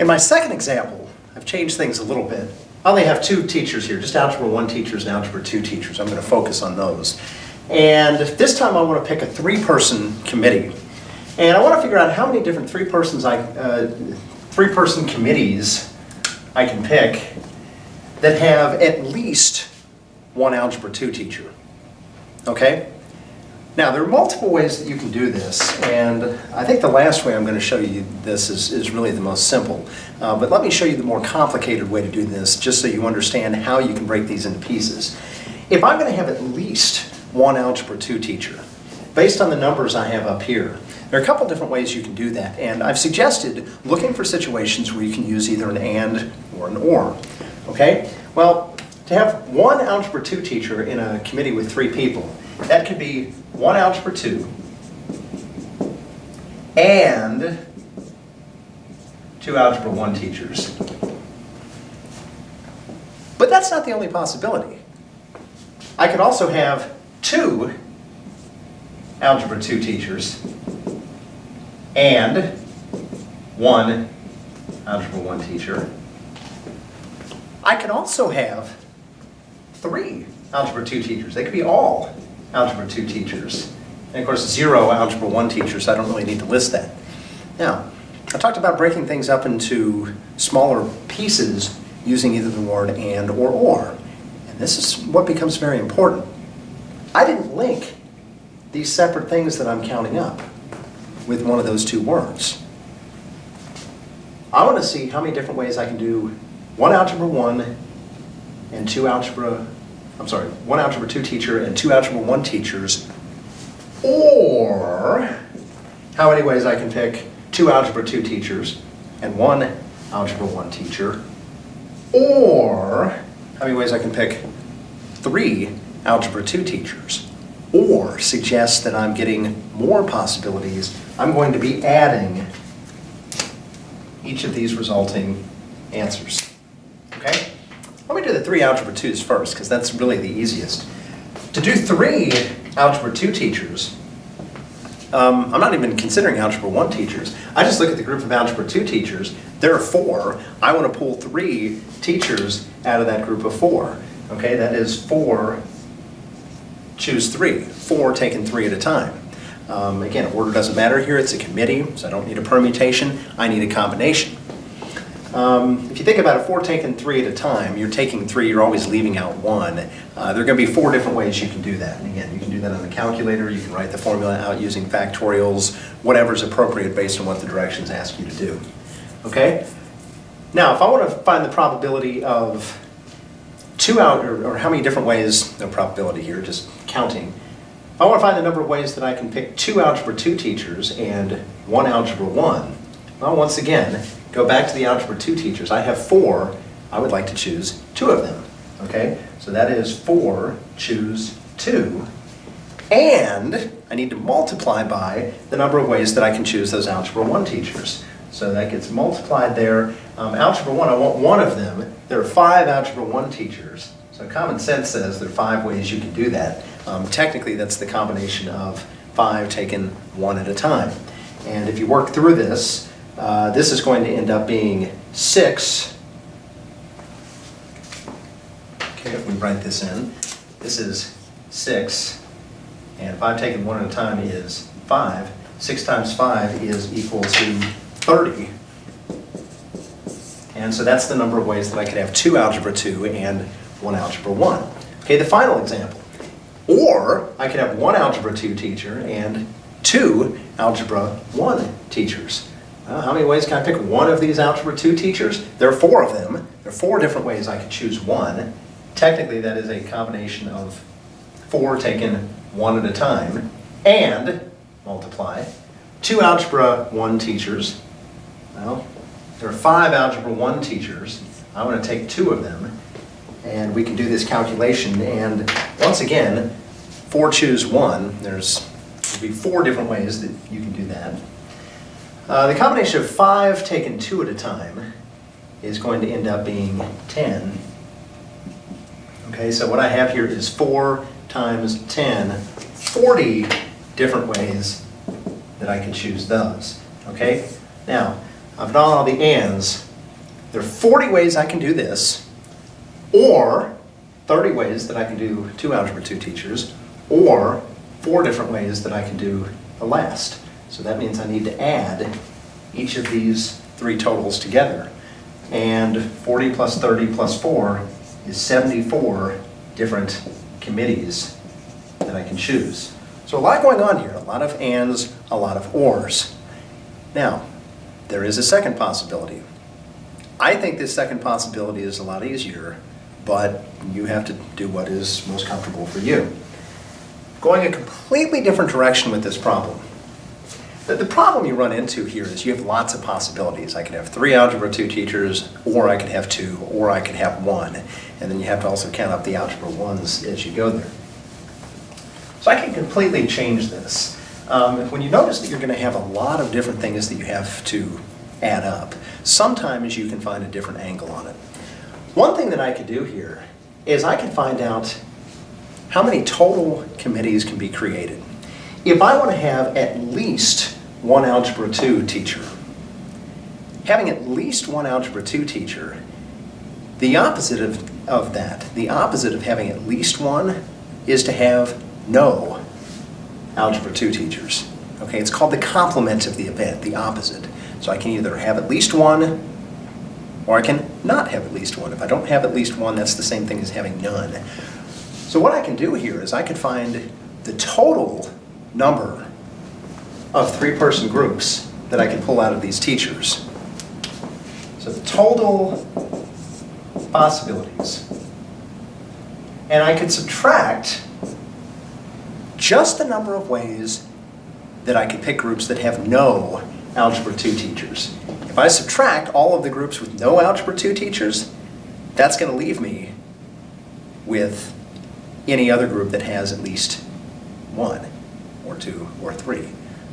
In my second example, I've changed things a little bit. I only have two teachers here, just Algebra 1 teachers and Algebra 2 teachers. I'm going to focus on those. And this time I want to pick a three-person committee. And I want to figure out how many different three-person committees I can pick that have at least one Algebra 2 teacher. Okay? Now, there are multiple ways that you can do this, and I think the last way I'm going to show you this is really the most simple. But let me show you the more complicated way to do this, just so you understand how you can break these into pieces. If I'm going to have at least one Algebra 2 teacher, based on the numbers I have up here, there are a couple different ways you can do that, and I've suggested looking for situations where you can use either an and or an or. Okay? Well, to have one Algebra 2 teacher in a committee with three people, that could be one Algebra 2 and two Algebra 1 teachers. But that's not the only possibility. I could also have two Algebra 2 teachers and one Algebra 1 teacher. I could also have three Algebra 2 teachers. They could be all Algebra 2 teachers. And of course, zero Algebra 1 teachers, so I don't really need to list that. Now, I talked about breaking things up into smaller pieces using either the word and or. And this is what becomes very important. I didn't link these separate things that I'm counting up with one of those two words. I want to see how many different ways I can do one Algebra 1 and one Algebra 2 teacher and two Algebra 1 teachers, or how many ways I can pick two Algebra 2 teachers and one Algebra 1 teacher, or how many ways I can pick three Algebra 2 teachers, or suggest that I'm getting more possibilities. I'm going to be adding each of these resulting answers. Okay? Let me do the three Algebra 2s first, because that's really the easiest. To do three Algebra 2 teachers, I'm not even considering Algebra 1 teachers. I just look at the group of Algebra 2 teachers. There are four. I want to pull three teachers out of that group of four. Okay, that is four, choose three. Four taken three at a time. Again, order doesn't matter here. It's a committee, so I don't need a permutation. I need a combination. If you think about it, four taken three at a time, you're taking three, you're always leaving out one. There are going to be four different ways you can do that. And again, you can do that on the calculator, you can write the formula out using factorials, whatever's appropriate based on what the directions ask you to do. Okay? Now, if I want to find the probability of or how many different ways, no probability here, just counting. If I want to find the number of ways that I can pick two Algebra 2 teachers and one Algebra 1, well, once again, go back to the Algebra 2 teachers. I have four. I would like to choose two of them. Okay? So that is four, choose two. And I need to multiply by the number of ways that I can choose those Algebra 1 teachers. So that gets multiplied there. Algebra 1, I want one of them. There are five Algebra 1 teachers. So common sense says there are five ways you can do that. Technically, that's the combination of five taken one at a time. And if you work through this, this is going to end up being 6. Okay, if we write this in, this is 6. And 5 taken one at a time is 5. 6 times 5 is equal to 30. And so that's the number of ways that I could have two Algebra 2 and one Algebra 1. Okay, the final example. Or I could have one Algebra 2 teacher and two Algebra 1 teachers. How many ways can I pick one of these Algebra 2 teachers? There are four of them. There are four different ways I could choose one. Technically, that is a combination of four taken one at a time, and multiply. Two Algebra 1 teachers. Well, there are five Algebra 1 teachers. I want to take two of them, and we can do this calculation. And once again, 4 choose 1. There'll be four different ways that you can do that. The combination of 5 taken 2 at a time is going to end up being 10. Okay, so what I have here is 4 times 10, 40 different ways that I can choose those. Okay, now I've done all the ands. There are 40 ways I can do this, or 30 ways that I can do 2 Algebra 2 teachers, or 4 different ways that I can do the last. So that means I need to add each of these 3 totals together. And 40 plus 30 plus 4 is 74 different committees that I can choose. So a lot going on here, a lot of ands, a lot of ors. Now, there is a second possibility. I think this second possibility is a lot easier, but you have to do what is most comfortable for you. Going a completely different direction with this problem. The problem you run into here is you have lots of possibilities. I could have 3 Algebra 2 teachers, or I could have 2, or I could have 1. And then you have to also count up the Algebra 1s as you go there. So I can completely change this. When you notice that you're going to have a lot of different things that you have to add up, sometimes you can find a different angle on it. One thing that I could do here is I can find out how many total committees can be created. If I want to have at least 1 Algebra 2 teacher, having at least 1 Algebra 2 teacher, the opposite of that, the opposite of having at least 1 is to have no Algebra 2 teachers. Okay, it's called the complement of the event, the opposite. So I can either have at least 1, or I can not have at least 1. If I don't have at least 1, that's the same thing as having none. So what I can do here is I can find the total number of 3-person groups that I can pull out of these teachers. So the total possibilities. And I could subtract just the number of ways that I could pick groups that have no Algebra 2 teachers. If I subtract all of the groups with no Algebra 2 teachers, that's going to leave me with any other group that has at least 1, or 2, or 3.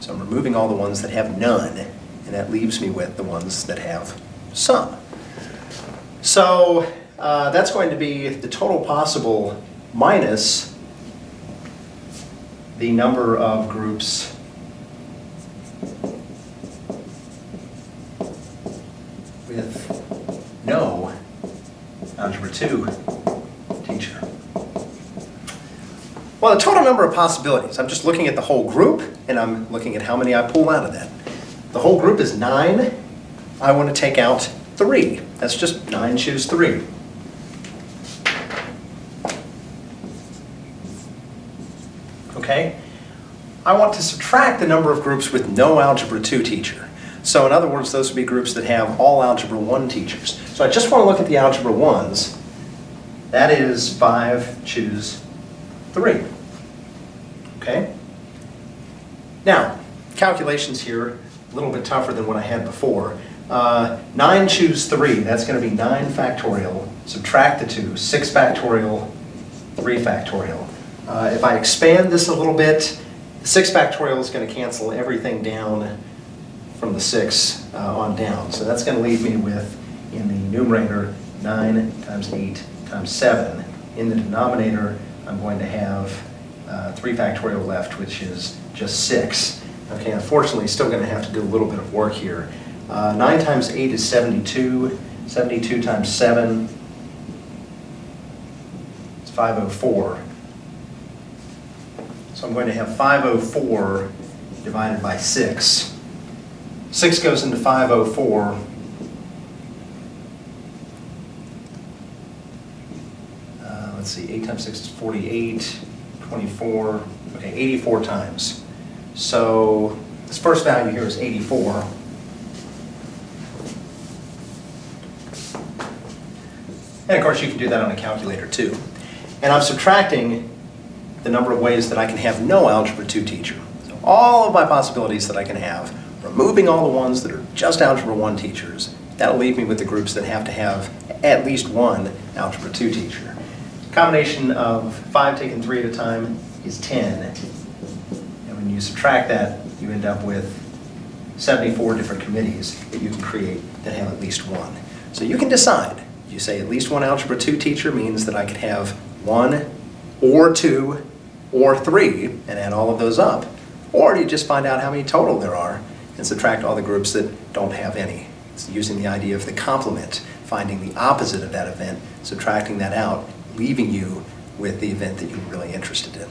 So I'm removing all the ones that have none, and that leaves me with the ones that have some. So that's going to be the total possible minus the number of groups with no Algebra 2 teacher. Well, the total number of possibilities, I'm just looking at the whole group, and I'm looking at how many I pull out of that. The whole group is 9. I want to take out 3. That's just 9 choose 3. Okay? I want to subtract the number of groups with no Algebra 2 teacher. So in other words, those would be groups that have all Algebra 1 teachers. So I just want to look at the Algebra 1s. That is 5 choose 3. Okay? Now, calculations here, a little bit tougher than what I had before. 9 choose 3, that's going to be 9 factorial. Subtract the 2, 6 factorial, 3 factorial. If I expand this a little bit, 6 factorial is going to cancel everything down from the 6 on down. So that's going to leave me with, in the numerator, 9 times 8 times 7. In the denominator, I'm going to have 3 factorial left, which is just 6. Okay, unfortunately, still going to have to do a little bit of work here. 9 times 8 is 72. 72 times 7 is 504. So I'm going to have 504 divided by 6. 6 goes into 504. Let's see, 8 times 6 is 48, 24, okay, 84 times. So this first value here is 84. And of course you can do that on a calculator too. And I'm subtracting the number of ways that I can have no Algebra 2 teacher. So all of my possibilities that I can have, removing all the ones that are just Algebra 1 teachers, that'll leave me with the groups that have to have at least 1 Algebra 2 teacher. Combination of 5 taken 3 at a time is 10. And when you subtract that, you end up with 74 different committees that you can create that have at least 1. So you can decide. You say at least 1 Algebra 2 teacher means that I could have 1 or 2 or 3 and add all of those up. Or do you just find out how many total there are and subtract all the groups that don't have any? It's using the idea of the complement, finding the opposite of that event, subtracting that out, leaving you with the event that you're really interested in.